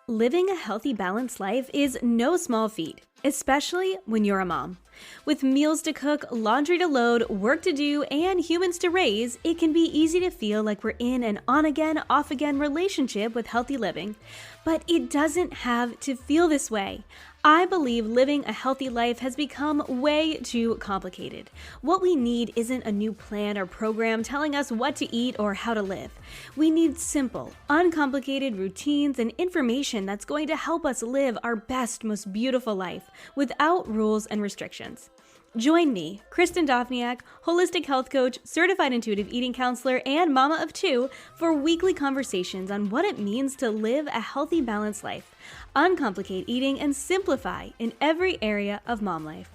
Living a healthy, balanced life is no small feat, especially when you're a mom. With meals to cook, laundry to load, work to do, and humans to raise, it can be easy to feel like we're in an on-again, off-again relationship with healthy living. But it doesn't have to feel this way. I believe living a healthy life has become way too complicated. What we need isn't a new plan or program telling us what to eat or how to live. We need simple, uncomplicated routines and information that's going to help us live our best, most beautiful life without rules and restrictions. Join me, Kristin Dovbniak, holistic health coach, certified intuitive eating counselor, and mama of two, for weekly conversations on what it means to live a healthy, balanced life, uncomplicate eating, and simplify in every area of mom life.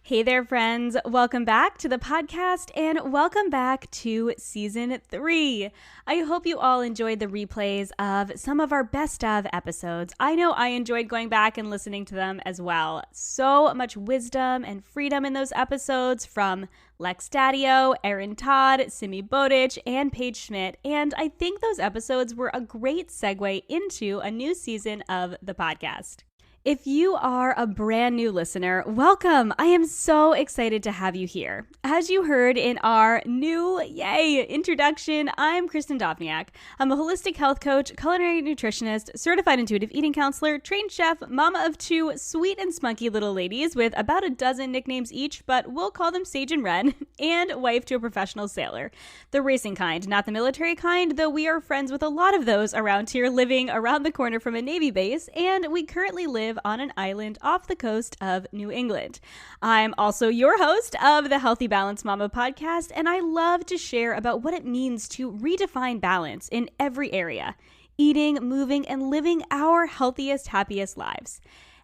Hey there, friends. Welcome back to the podcast and welcome back to season 3. I hope you all enjoyed the replays of some of our best of episodes. I know I enjoyed going back and listening to them as well. So much wisdom and freedom in those episodes from Lex Daddio, Erin Todd, Simi Bowditch, and Paige Schmidt. And I think those episodes were a great segue into a new season of the podcast. If you are a brand new listener, welcome! I am so excited to have you here. As you heard in our new, introduction, I'm Kristin Dovbniak. I'm a holistic health coach, culinary nutritionist, certified intuitive eating counselor, trained chef, mama of two sweet and spunky little ladies with about a dozen nicknames each, but we'll call them Sage and Ren, and wife to a professional sailor. The racing kind, not the military kind, though we are friends with a lot of those around here living around the corner from a Navy base, and we currently live on an island off the coast of New England. I'm also your host of the Healthy Balance Mama podcast, and I love to share about what it means to redefine balance in every area, eating, moving, and living our healthiest, happiest lives.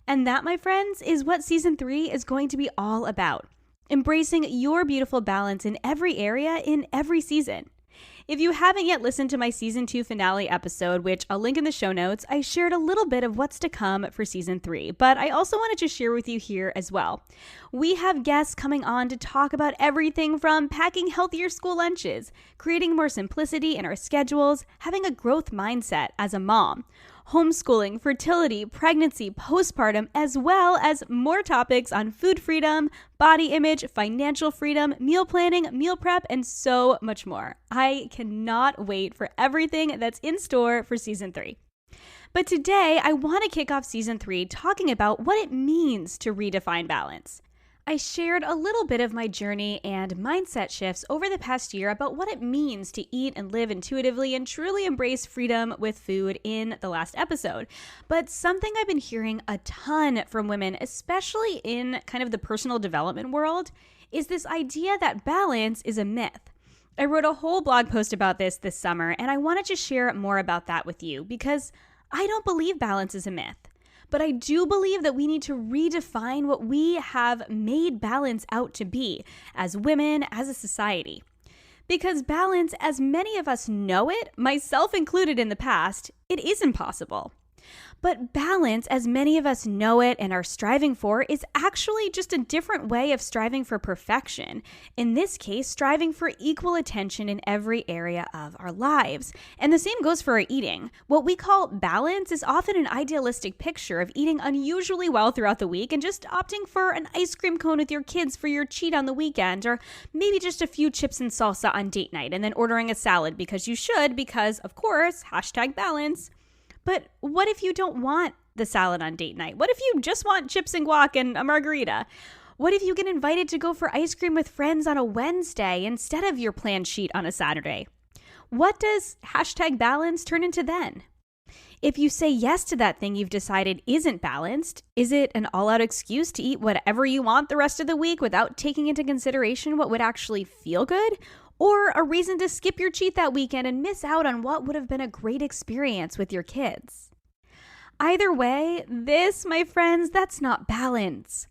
And that, my friends, is what season 3 is going to be all about. Embracing your beautiful balance in every area in every season. If you haven't yet listened to my season 2 finale episode, which I'll link in the show notes, I shared a little bit of what's to come for season 3, but I also wanted to share with you here as well. We have guests coming on to talk about everything from packing healthier school lunches, creating more simplicity in our schedules, having a growth mindset as a mom, homeschooling, fertility, pregnancy, postpartum, as well as more topics on food freedom, body image, financial freedom, meal planning, meal prep, and so much more. I cannot wait for everything that's in store for season 3. But today, I want to kick off season 3 talking about what it means to redefine balance. I shared a little bit of my journey and mindset shifts over the past year about what it means to eat and live intuitively and truly embrace freedom with food in the last episode. But something I've been hearing a ton from women, especially in kind of the personal development world, is this idea that balance is a myth. I wrote a whole blog post about this summer, and I wanted to share more about that with you because I don't believe balance is a myth. But I do believe that we need to redefine what we have made balance out to be as women, as a society. Because balance, as many of us know it, myself included in the past, it is impossible. But balance, as many of us know it and are striving for, is actually just a different way of striving for perfection. In this case, striving for equal attention in every area of our lives. And the same goes for our eating. What we call balance is often an idealistic picture of eating unusually well throughout the week and just opting for an ice cream cone with your kids for your cheat on the weekend, or maybe just a few chips and salsa on date night and then ordering a salad because you should, because, of course, #balance. But what if you don't want the salad on date night? What if you just want chips and guac and a margarita? What if you get invited to go for ice cream with friends on a Wednesday instead of your planned sheet on a Saturday? What does #balance turn into then? If you say yes to that thing you've decided isn't balanced, is it an all-out excuse to eat whatever you want the rest of the week without taking into consideration what would actually feel good? Or a reason to skip your cheat that weekend and miss out on what would have been a great experience with your kids? Either way, this, my friends, that's not balance.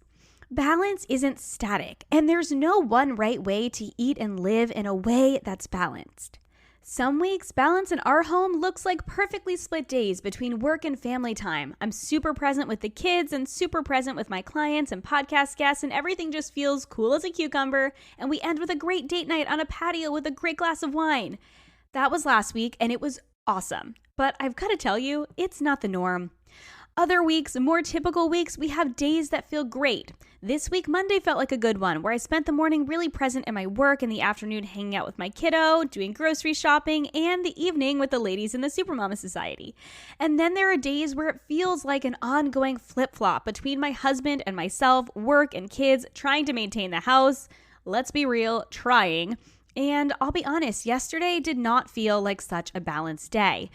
Balance isn't static, and there's no one right way to eat and live in a way that's balanced. Some weeks, balance in our home looks like perfectly split days between work and family time. I'm super present with the kids and super present with my clients and podcast guests, and everything just feels cool as a cucumber, and we end with a great date night on a patio with a great glass of wine. That was last week, and it was awesome. But I've got to tell you, it's not the norm. Other weeks, more typical weeks, we have days that feel great. This week, Monday felt like a good one, where I spent the morning really present in my work and the afternoon hanging out with my kiddo, doing grocery shopping, and the evening with the ladies in the Supermama Society. And then there are days where it feels like an ongoing flip-flop between my husband and myself, work and kids, trying to maintain the house. Let's be real, trying. And I'll be honest, yesterday did not feel like such a balanced day.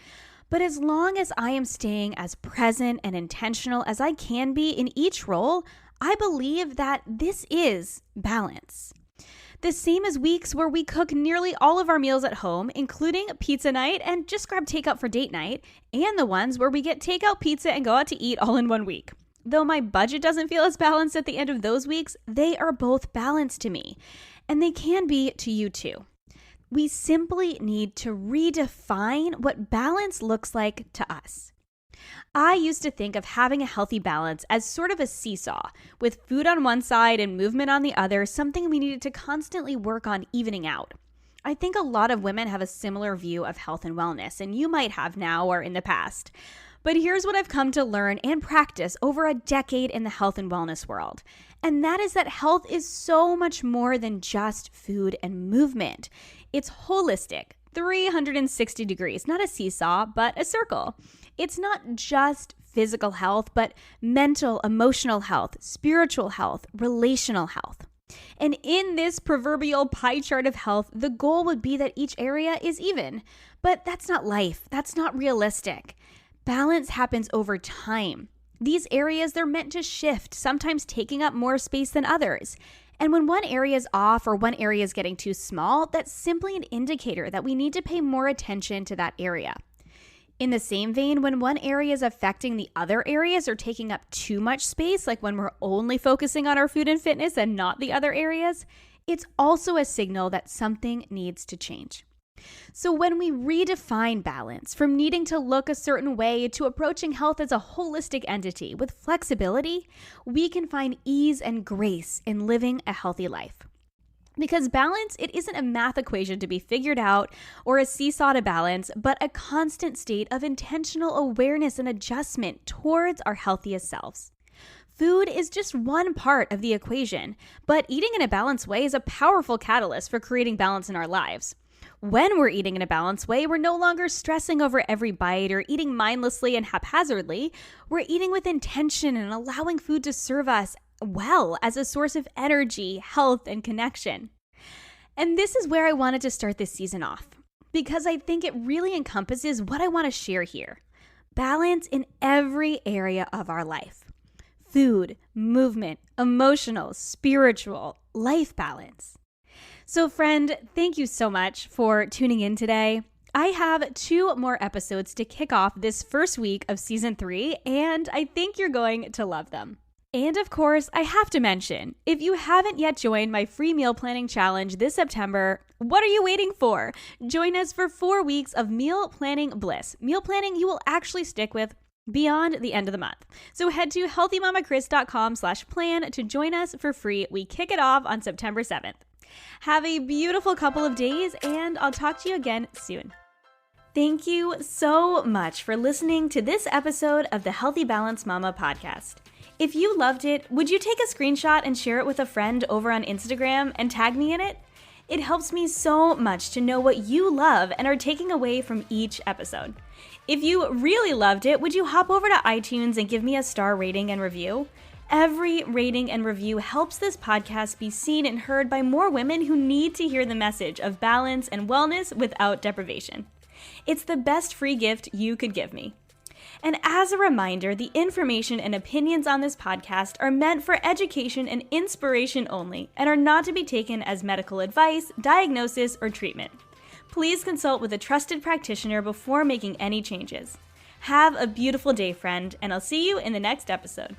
But as long as I am staying as present and intentional as I can be in each role, I believe that this is balance. The same as weeks where we cook nearly all of our meals at home, including pizza night and just grab takeout for date night, and the ones where we get takeout pizza and go out to eat all in one week. Though my budget doesn't feel as balanced at the end of those weeks, they are both balanced to me, and they can be to you too. We simply need to redefine what balance looks like to us. I used to think of having a healthy balance as sort of a seesaw, with food on one side and movement on the other, something we needed to constantly work on evening out. I think a lot of women have a similar view of health and wellness, and you might have now or in the past. But here's what I've come to learn and practice over a decade in the health and wellness world. And that is that health is so much more than just food and movement. It's holistic, 360 degrees, not a seesaw, but a circle. It's not just physical health, but mental, emotional health, spiritual health, relational health. And in this proverbial pie chart of health, the goal would be that each area is even. But that's not life. That's not realistic. Balance happens over time. These areas, they're meant to shift, sometimes taking up more space than others. And when one area is off or one area is getting too small, that's simply an indicator that we need to pay more attention to that area. In the same vein, when one area is affecting the other areas or taking up too much space, like when we're only focusing on our food and fitness and not the other areas, it's also a signal that something needs to change. So when we redefine balance from needing to look a certain way to approaching health as a holistic entity with flexibility, we can find ease and grace in living a healthy life. Because balance, it isn't a math equation to be figured out or a seesaw to balance, but a constant state of intentional awareness and adjustment towards our healthiest selves. Food is just one part of the equation, but eating in a balanced way is a powerful catalyst for creating balance in our lives. When we're eating in a balanced way, we're no longer stressing over every bite or eating mindlessly and haphazardly. We're eating with intention and allowing food to serve us well as a source of energy, health, and connection. And this is where I wanted to start this season off, because I think it really encompasses what I want to share here. Balance in every area of our life. Food, movement, emotional, spiritual, life balance. So friend, thank you so much for tuning in today. I have 2 more episodes to kick off this first week of season 3, and I think you're going to love them. And of course, I have to mention, if you haven't yet joined my free meal planning challenge this September, what are you waiting for? Join us for 4 weeks of meal planning bliss. Meal planning you will actually stick with beyond the end of the month. So head to healthymamakris.com/plan to join us for free. We kick it off on September 7th. Have a beautiful couple of days, and I'll talk to you again soon. Thank you so much for listening to this episode of the Healthy Balance Mama podcast. If you loved it, would you take a screenshot and share it with a friend over on Instagram and tag me in it? It helps me so much to know what you love and are taking away from each episode. If you really loved it, would you hop over to iTunes and give me a star rating and review? Every rating and review helps this podcast be seen and heard by more women who need to hear the message of balance and wellness without deprivation. It's the best free gift you could give me. And as a reminder, the information and opinions on this podcast are meant for education and inspiration only and are not to be taken as medical advice, diagnosis, or treatment. Please consult with a trusted practitioner before making any changes. Have a beautiful day, friend, and I'll see you in the next episode.